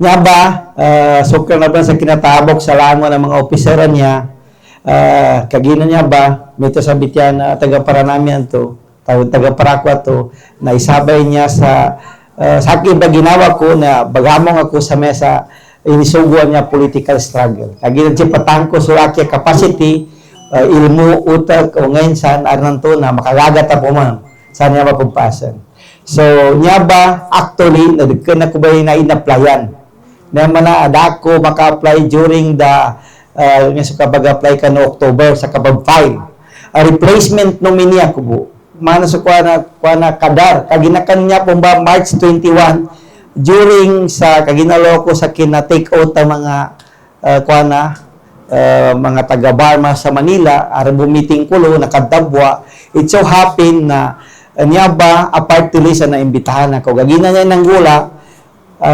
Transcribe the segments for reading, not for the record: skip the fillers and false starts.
Nya ba, sukar na ba sa kinatabok sa langon ng mga opisera niya, kagina niya ba, mito sa bityan na taga-Paranamian to, taga-Parakwa to, na isabay niya sa akin ba ginawa ko na bagamong ako sa mesa, inisuguan niya political struggle. Kagina siya patangko sa aking capacity, ilmu, utak, o ngayon saan, aran to na makalagat ako man, saan niya mapagpasan. So, niya ba, actually, nadagkan ako ba na in-applyan? Na adako maka-apply during the sa kapag-apply ka no October sa kapag 5. A replacement nominee ako po. Mana sa kuha na kadar. Kaginakan niya po ba March 21 during sa kaginalo ko sa kina-take out ang mga mga taga-Barma sa Manila, arabo meeting kulo, nakadabwa. It so happen na niya ba a party list na imbitahan ako. Gagina niya ng gula,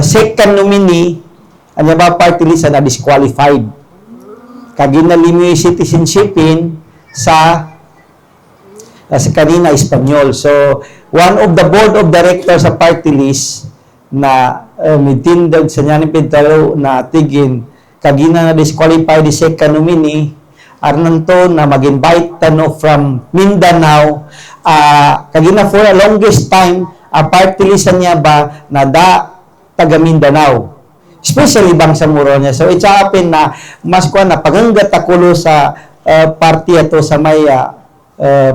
second nominee, anya ba party list na disqualified. Kaginalimi citizenshipin sa kanina Espanyol. So, one of the board of directors sa party list na mitindag sa Nyanin Pintalo na tigin kagina na disqualified the second nominee arnanto na mag-invite tano from Mindanao kagina for a longest time a party list niya ba na taga Mindanao. Especially Bangsamoro niya. So, it's happen na mas ko na paganggat akulo sa party ato sa may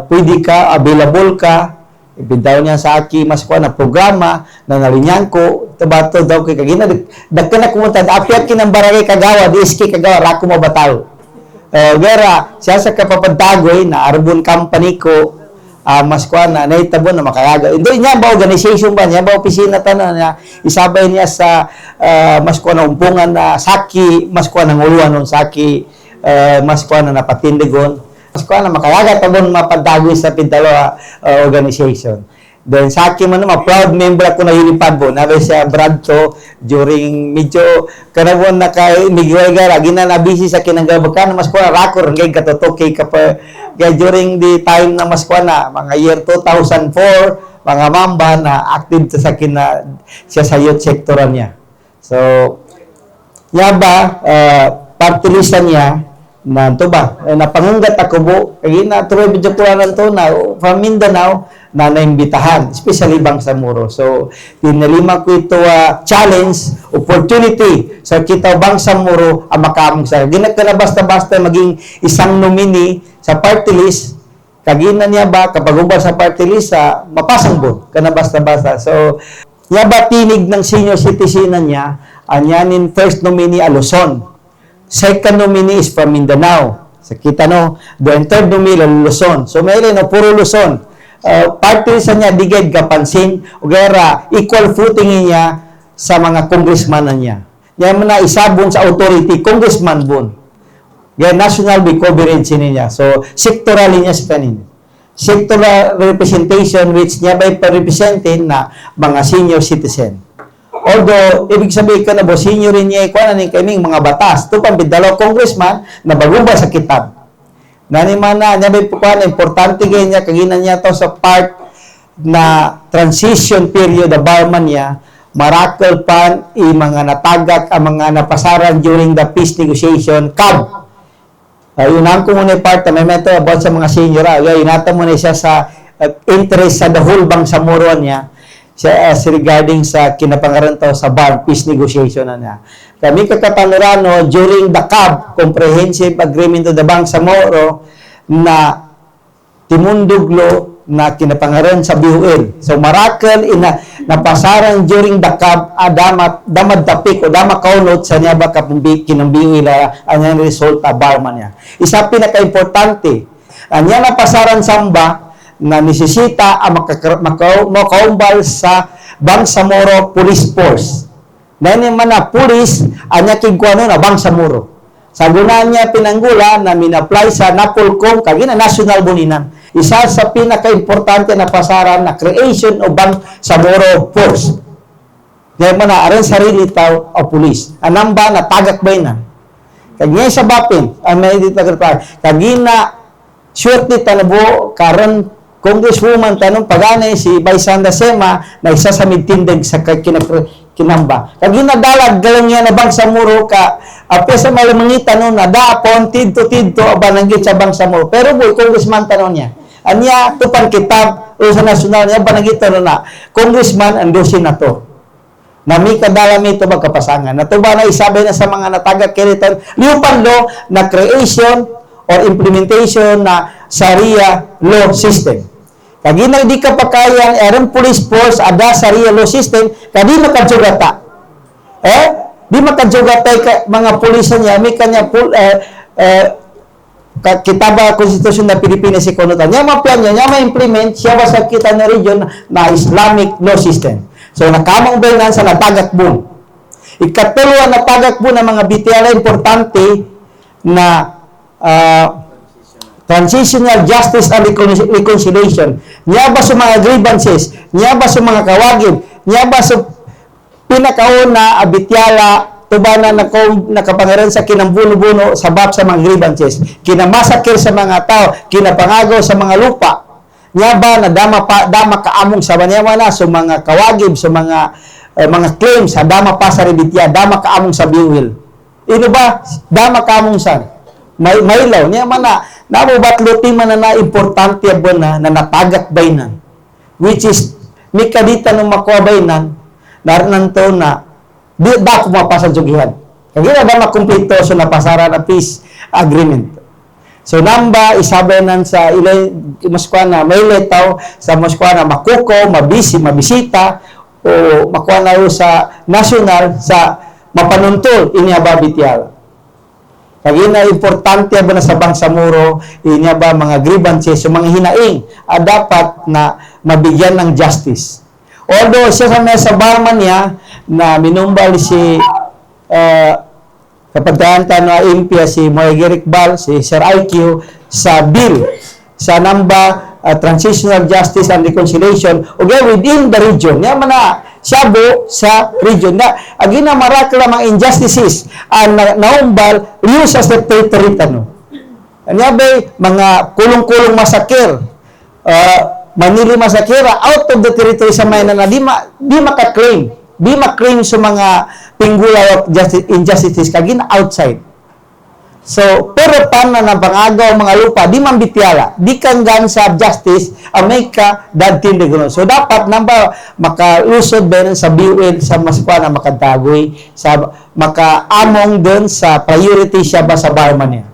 pwede ka, available ka, ibindaw niya sa aki, mas ko na programa na nalinyan ko, tabato daw kay kagina, dagka na kumunta, apiat kinang barangay kagawa, DSK kagawa, rako mabataw. Gara, siya sa kapapantagoy na Arbon Company ko, mas kuha na naitabo na makayaga. Ito niya ba organization ba? Niya ba opisina tanan niya? Isabay niya sa mas kuha na umpungan na saki, mas kuha na nguluan ng saki, mas kuha na napatindigon. Mas kuha na makayaga tabon mapantagoy sa Pintalo organization. Then saki man naman, proud member ako na Unipad po. Nabi siya Brad to during medyo kanabon na kay Miguel Gara, gina na busy sa kinanggabakan, mas kuha na rakor, ngay katotokay ka pa. Kaya during the time na mas kuha na, mga year 2004, mga mamba na active sa siya sa youth sector niya. So, niya ba, party list niya, na ito ba, napanganggat ako po, kaya na tuloy video ko na ito na from Mindanao na naimbitahan, especially Bangsamoro. So, tinalima ko ito challenge, opportunity sa kita Bangsamoro ang makamong sa. Ginag ka na basta-basta maging isang nominee sa party list, kagina niya ba, kapag ubal sa party list, mapasang bon, ka na basta-basta. So, niya ba tinig ng senior citizen niya, anyanin first nominee Luzon. Second nominee is from Mindanao. Sa kita no, then third nominee Luzon. So, may rin, puro Luzon. Party sa niya, digay kapansin, o gara, equal footing niya sa mga congressman niya. Yan mo na isabon sa authority, congressman bon. Yan, national be coverage niya. So, sectoral niya sa kanina. Sectoral representation which niya by pa-representin na mga senior citizen. Although, ibig sabihin ka na bo, senior rin niya ikuha na ni kaming mga batas. Ito pang bidalaw congressman na baguba sa kitab. Nani man na, niya po na, importante ganyan niya, kagina niya to sa part na transition period, the barman niya, maracle pan, mga natagak, ang mga napasaran during the peace negotiation, CAB. Yun ang ko muna part, may meto about sa mga senior, yunata muna siya sa interest sa the whole Bangsamoro niya, siya regarding sa kinapangaran to sa bar, peace negotiation na niya. Kami kakapanurano during the CAB, Comprehensive Agreement to the Bangsamoro, na timunduglo na kinapangaran sa BUN. So, marakel napasaran during the CAB, damad tapik o damakaunot sa niya ba kinang BUN na ang result barman niya. Isa pinaka-importante, niya napasaran samba, na nisisita ang makaumbal sa Bangsamoro Police Force. Dahil naman na police, anya kigkuano na Bangsamoro. Sa gunaan niya pinanggula na min-apply sa Napolcom, kagina national buninan. Isa sa pinaka-importante na pasaran na creation of Bangsamoro Force. Dahil man na, aran sarili tao o police. Anang ba na tagak ba na? Kagina sa bapin, ang may dito kagina, short ni talabo, karon Congresswoman tanong pagani si Baysanda Sema na isa sa midtindig sa kinamba. Kag ginadalag galang niya na Bangsamoro ka apya sa malamangita no na daapon tidto aba nanggit sa Bangsamoro. Pero boy congressman tanong niya. Anya tupan kitab o sa nasyonal niya ba nanggit no na congressman ando senator. Na may kadalami ito magkapasangan. Natuba na isabi na sa mga natagak kinitan liupan law na creation or implementation na Sharia law system. Kagi na di ka pakayan, erang police force, ada Sharia law system, kadi makadjugata. Di makadjugata mga pulisan niya, may kanya kitaba konstitusyon na Pilipinas ikonotan. Niya mapyan niya ma-implement, siya ba sa kita na region na Islamic law system. So, nakamang ba sa natagak boom. Ikatulwa natagak boom ng mga BTL importante na transitional justice and reconciliation. Niya ba sa mga grievances? Niya ba sa mga kawagid? Niya ba sa pinakauna abityala tubana na nakapangaran sa kinambuno-buno sabab sa mga grievances? Kinamasakir sa mga tao, kinapangagaw sa mga lupa. Niya ba na dama kaamong sa banyawa na sa mga kawagib, sa mga claims, sa dama pa sa rebitya, dama kaamong sa biwil. Ino ba? Dama kaamong sa maylaw. Niya man na nabubatluti man na importante ba na natagak baynan. Which is, may kadita ng makuha baynan, naranan to na, di ba kumapasa jugihan. Kaya na makumpleto so napasara na peace agreement. So, namba, isabanan sa ilay, Moskwa na may letaw, sa Moskwa na makuko, mabisita, o makuha na sa national, sa mapanuntol, inyababitial. Kaya na importante ba na sa Bangsamoro, inya ba mga grievances, yung mga hinaing, dapat na mabigyan ng justice. Although siya sa barman niya, na minumbal si kapagdaan na impia si Moegirik Bal, si Sir IQ, sa bill, sa namba Transitional Justice and Reconciliation, okay, within the region. Yan man na, siyabo sa region na agina marakla mga injustices ang naumbal use as the territory tano. Anya ba mga kulong-kulong masakir manili masakira out of the territory sa may na di ma-claim sa mga pinggula of injustices kagina outside. So, pero paano na pangagaw mga lupa, di man bitiala, di kanggan sa justice, may ka dadtin de gano'n. So, dapat namba makalusod ba sa BUL, sa Moskwa na makadagoy, sa makaamong dun sa priority siya ba sa barman niya.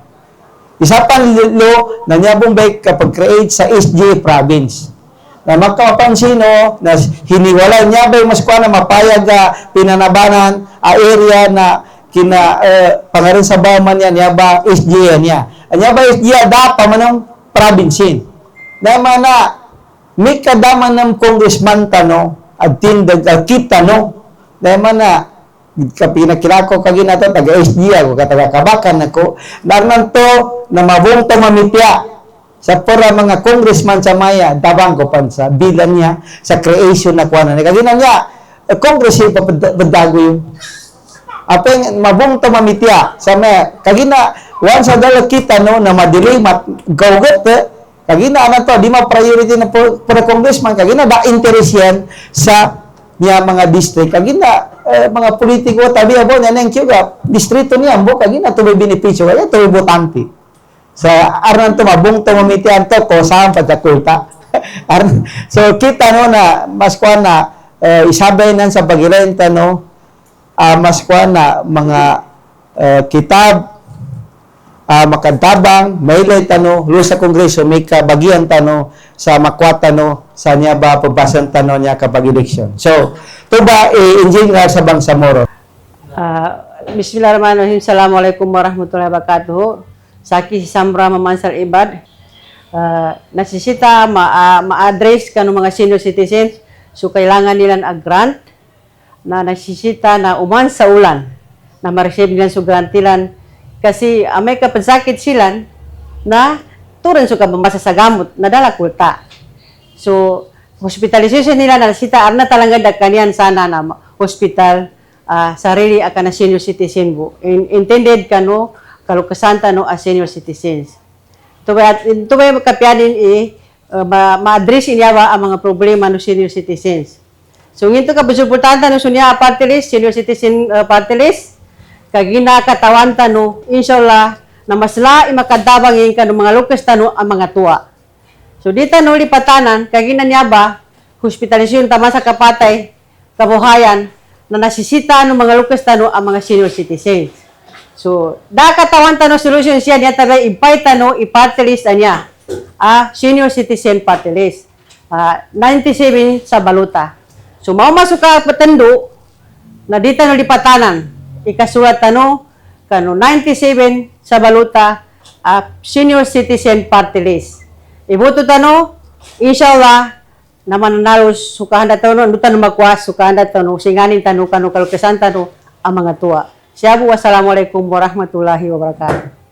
Isa pang law na niya bumbay kapag create sa SJ province. Na magkapansino, na hiniwalay niya ba yung Moskwa na mapayag pinanabanan, area na pangarin sa baman yan, niya ba SG niya. Niya ba SG dapat man ng province. Na mana, may kadaman ng congressman tano, at tindag, kita no, na mana, pinakilako kagina to, taga SG ako, kataga kabakan ako, narnan to, na mabong to mamitya, sa pura mga congressman sa maya, dabang ko pan sa bilan niya, sa creation na kuha na. Kagina niya, congress yung papadago yung apeng mabong to mamitya sa may kagina once sa dala kita no na madili gawgot kagina ana to di ma priority na para congressman kagina da interest yan sa niya mga district kagina mga politiko tabi abo nang kiuga distrito niya ambo kagina to may benepisyo kaya to botante sa aran to mabong to mamitya to ko saan pagkakulta so kita no na mas kuan na isabay nan sa pagirenta no mas kuha na mga kitab, makadtabang, mailay tano, lusa sa kongreso, may kabagian tano, sa makwat tano, sa niya ba pabasan tano niya kapag eleksyon. So, ito ba i-engineer sa Bangsamoro? Bismillahirrahmanirrahim. Assalamualaikum warahmatullahi wabarakatuh. Saki si Samra Mamansar Ibad. Nasisita, ma-address ka ng mga senior citizens, so kailangan nilang grant na nagsisita na uman sa ulan na ma-receive nilang sa grantilan kasi may kapasakit sila na turan sa kabambasa sa gamot na dala kulta. So, hospitalization nila na sita arna talaga kanian sana na hospital sarili aka na senior citizen bu. Intended kano kalukasan no as senior citizens. Tubay kapianin ma-address niya ba ang mga problema ng senior citizens. So ngito ka busuportanta no sunya party list, senior citizen party list, kag ginakatawan no inshallah na masla imakadabang yung kanong mga lukas tano ang mga tuwa. So dito no lipatanan kag niya ba hospitalisyon tama sa kapatay kabuhayan na nasisita ng mga lukas tano ang mga senior citizens. So da katawan tano solution siya niya tabay invite tano i-party list niya. Senior citizen party list. 97 sa baluta. So mao masuk ka patendo na dito no lipatanan ikasulat tano kano 97 sa baluta senior citizen party list. Iboto tano inshallah na mananalo sukahan tano ano tano magkuas sukahan tano singanin tano kano kalukasan tano ang mga tuwa. Siya po, wassalamualaikum warahmatullahi wabarakatuh.